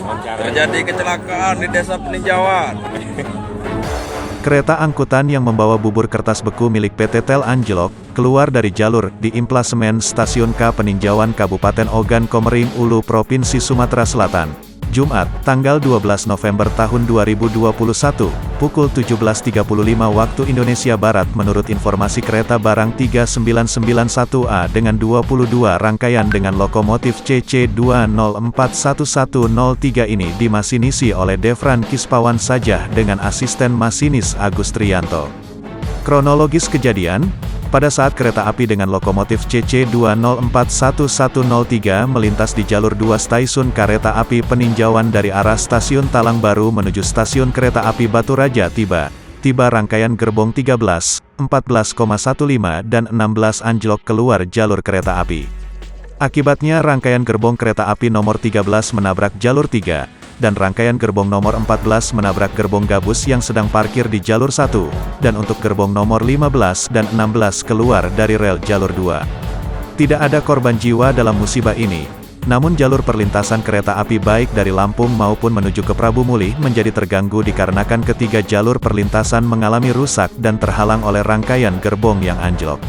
Terjadi kecelakaan di desa Peninjauan. Kereta angkutan yang membawa bubur kertas beku milik PT Tel Anjlok, keluar dari jalur, di Implasemen Stasiun Ka Peninjauan Kabupaten Ogan Komering Ulu Propinsi Sumatera Selatan. Jumat, tanggal 12 November tahun 2021, pukul 17.35 waktu Indonesia Barat menurut informasi kereta barang 3991A dengan 22 rangkaian dengan lokomotif CC2041103 ini dimasinisi oleh Devran Kispawansayah dengan asisten masinis Agus Triyanto. Kronologis kejadian, pada saat kereta api dengan lokomotif CC2041103 melintas di jalur 2 stasiun kereta api Peninjauan dari arah stasiun Talang Baru menuju stasiun kereta api Batu Raja tiba rangkaian gerbong 13, 14,15 dan 16 anjlok keluar jalur kereta api. Akibatnya rangkaian gerbong kereta api nomor 13 menabrak jalur 3, dan rangkaian gerbong nomor 14 menabrak gerbong gabus yang sedang parkir di jalur 1, dan untuk gerbong nomor 15 dan 16 keluar dari rel jalur 2. Tidak ada korban jiwa dalam musibah ini, namun jalur perlintasan kereta api baik dari Lampung maupun menuju ke Prabu Mulih menjadi terganggu dikarenakan ketiga jalur perlintasan mengalami rusak dan terhalang oleh rangkaian gerbong yang anjlok.